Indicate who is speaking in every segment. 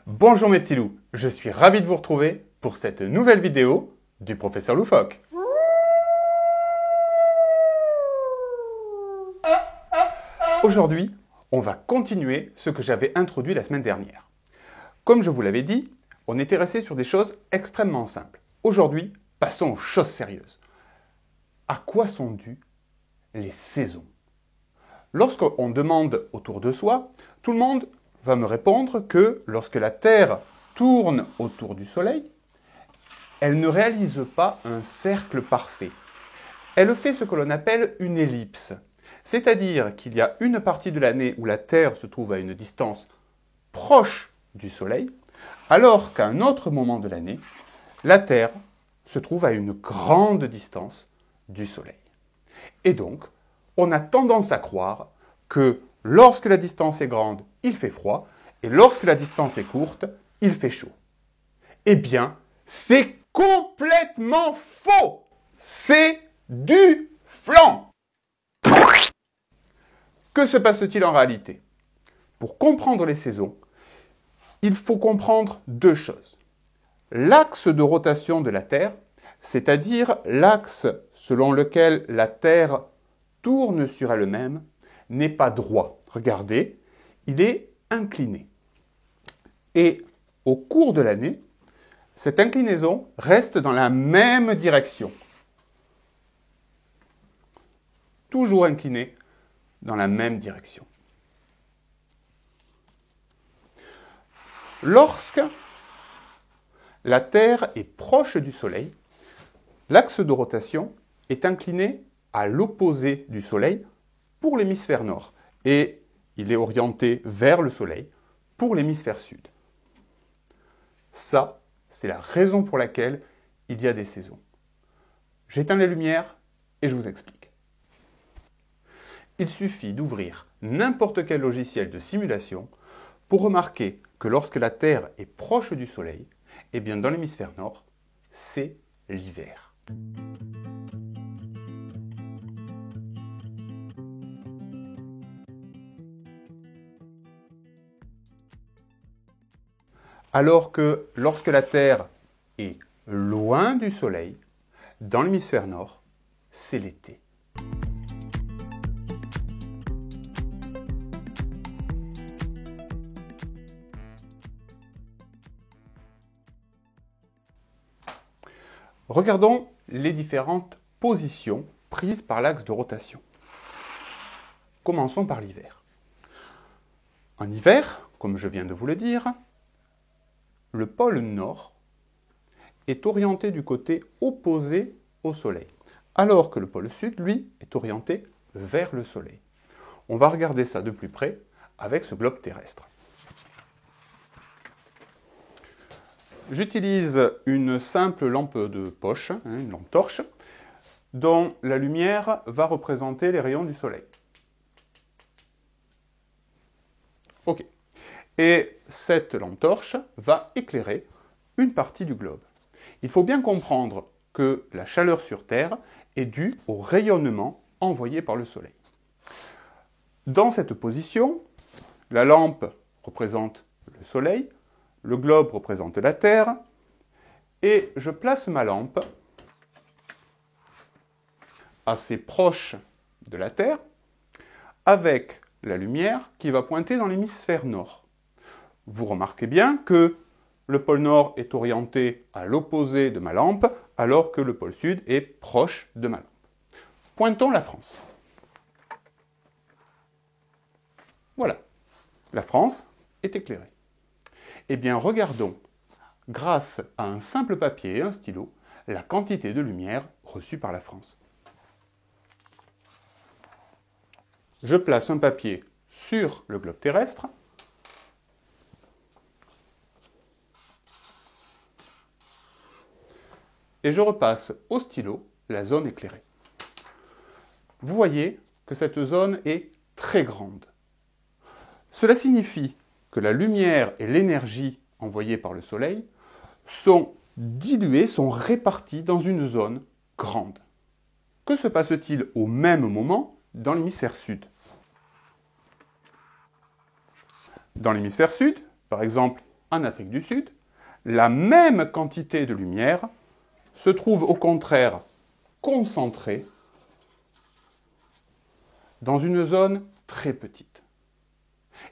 Speaker 1: Bonjour mes petits loups, je suis ravi de vous retrouver pour cette nouvelle vidéo du professeur Loufoque. Aujourd'hui, on va continuer ce que j'avais introduit la semaine dernière. Comme je vous l'avais dit, on était resté sur des choses extrêmement simples. Aujourd'hui, passons aux choses sérieuses. À quoi sont dues les saisons? Lorsqu'on demande autour de soi, tout le monde va me répondre que lorsque la Terre tourne autour du Soleil, elle ne réalise pas un cercle parfait. Elle fait ce que l'on appelle une ellipse. C'est-à-dire qu'il y a une partie de l'année où la Terre se trouve à une distance proche du Soleil, alors qu'à un autre moment de l'année, la Terre se trouve à une grande distance du Soleil. Et donc, on a tendance à croire que lorsque la distance est grande, il fait froid, et lorsque la distance est courte, il fait chaud. Eh bien, c'est complètement faux! C'est du flan! Que se passe-t-il en réalité? Pour comprendre les saisons, il faut comprendre deux choses. L'axe de rotation de la Terre, c'est-à-dire l'axe selon lequel la Terre tourne sur elle-même, n'est pas droit. Regardez, il est incliné. Et au cours de l'année, cette inclinaison reste dans la même direction. Toujours incliné dans la même direction. Lorsque la Terre est proche du Soleil, l'axe de rotation est incliné à l'opposé du Soleil pour l'hémisphère nord et il est orienté vers le Soleil pour l'hémisphère sud. Ça, c'est la raison pour laquelle il y a des saisons. J'éteins les lumières et je vous explique. Il suffit d'ouvrir n'importe quel logiciel de simulation pour remarquer que lorsque la Terre est proche du Soleil, eh bien dans l'hémisphère nord, c'est l'hiver. Alors que lorsque la Terre est loin du Soleil, dans l'hémisphère nord, c'est l'été. Regardons les différentes positions prises par l'axe de rotation. Commençons par l'hiver. En hiver, comme je viens de vous le dire, le pôle nord est orienté du côté opposé au Soleil, alors que le pôle sud, lui, est orienté vers le Soleil. On va regarder ça de plus près avec ce globe terrestre. J'utilise une simple lampe de poche, une lampe torche, dont la lumière va représenter les rayons du Soleil. Ok. Et cette lampe torche va éclairer une partie du globe. Il faut bien comprendre que la chaleur sur Terre est due au rayonnement envoyé par le Soleil. Dans cette position, la lampe représente le Soleil, le globe représente la Terre, et je place ma lampe assez proche de la Terre, avec la lumière qui va pointer dans l'hémisphère nord. Vous remarquez bien que le pôle nord est orienté à l'opposé de ma lampe, alors que le pôle sud est proche de ma lampe. Pointons la France. Voilà, la France est éclairée. Eh bien, regardons, grâce à un simple papier et un stylo, la quantité de lumière reçue par la France. Je place un papier sur le globe terrestre. Et je repasse au stylo la zone éclairée. Vous voyez que cette zone est très grande. Cela signifie que la lumière et l'énergie envoyées par le Soleil sont diluées, sont réparties dans une zone grande. Que se passe-t-il au même moment dans l'hémisphère sud? Dans l'hémisphère sud, par exemple en Afrique du Sud, la même quantité de lumière se trouve au contraire concentrée dans une zone très petite.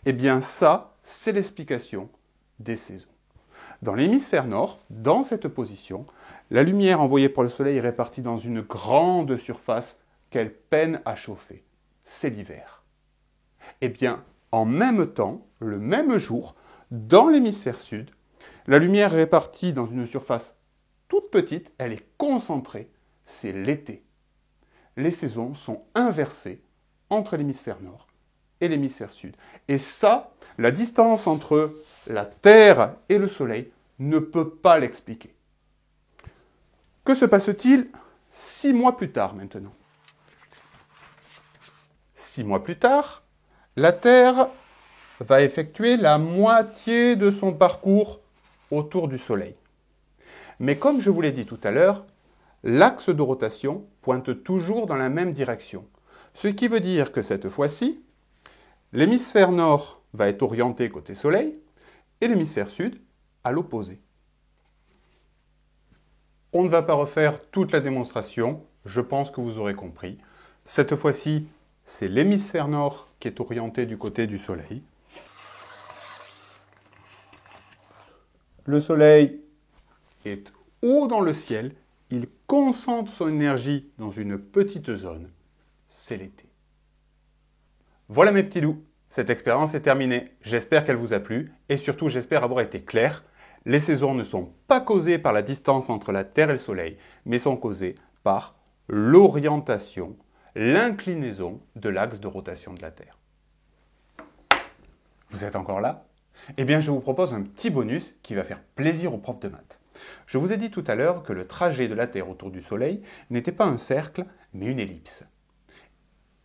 Speaker 1: Eh bien ça, c'est l'explication des saisons. Dans l'hémisphère nord, dans cette position, la lumière envoyée par le soleil est répartie dans une grande surface qu'elle peine à chauffer. C'est l'hiver. Eh bien, en même temps, le même jour, dans l'hémisphère sud, la lumière est répartie dans une surface toute petite, elle est concentrée, c'est l'été. Les saisons sont inversées entre l'hémisphère nord et l'hémisphère sud. Et ça, la distance entre la Terre et le Soleil ne peut pas l'expliquer. Que se passe-t-il 6 mois plus tard maintenant? 6 mois plus tard, la Terre va effectuer la moitié de son parcours autour du Soleil. Mais comme je vous l'ai dit tout à l'heure, l'axe de rotation pointe toujours dans la même direction. Ce qui veut dire que cette fois-ci, l'hémisphère nord va être orienté côté Soleil et l'hémisphère sud à l'opposé. On ne va pas refaire toute la démonstration, je pense que vous aurez compris. Cette fois-ci, c'est l'hémisphère nord qui est orienté du côté du Soleil. Le Soleil est haut dans le ciel, il concentre son énergie dans une petite zone. C'est l'été. Voilà mes petits loups, cette expérience est terminée. J'espère qu'elle vous a plu et surtout j'espère avoir été clair. Les saisons ne sont pas causées par la distance entre la Terre et le Soleil, mais sont causées par l'orientation, l'inclinaison de l'axe de rotation de la Terre. Vous êtes encore là? Eh bien, je vous propose un petit bonus qui va faire plaisir aux profs de maths. Je vous ai dit tout à l'heure que le trajet de la Terre autour du Soleil n'était pas un cercle, mais une ellipse.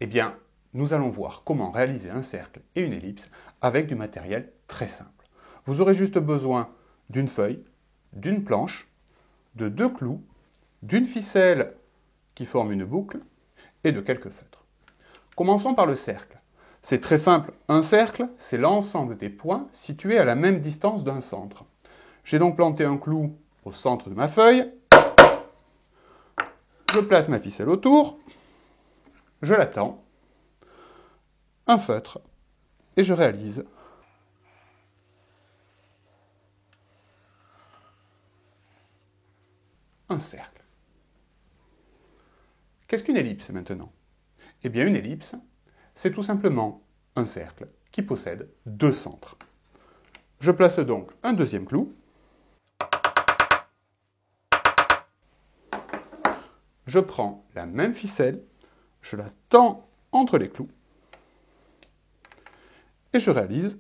Speaker 1: Eh bien, nous allons voir comment réaliser un cercle et une ellipse avec du matériel très simple. Vous aurez juste besoin d'une feuille, d'une planche, de 2 clous, d'une ficelle qui forme une boucle et de quelques feutres. Commençons par le cercle. C'est très simple. Un cercle, c'est l'ensemble des points situés à la même distance d'un centre. J'ai donc planté un clou au centre de ma feuille. Je place ma ficelle autour. Je l'attends. Un feutre. Et je réalise un cercle. Qu'est-ce qu'une ellipse maintenant? Eh bien, une ellipse, c'est tout simplement un cercle qui possède 2 centres. Je place donc un deuxième clou. Je prends la même ficelle, je la tends entre les clous et je réalise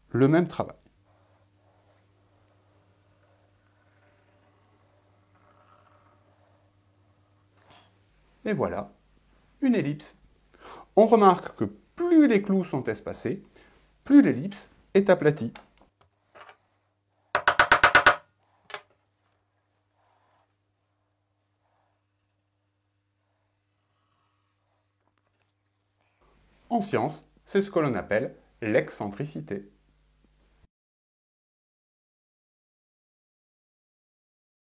Speaker 1: le même travail. Et voilà, une ellipse. On remarque que plus les clous sont espacés, plus l'ellipse est aplatie. En science, c'est ce que l'on appelle l'excentricité.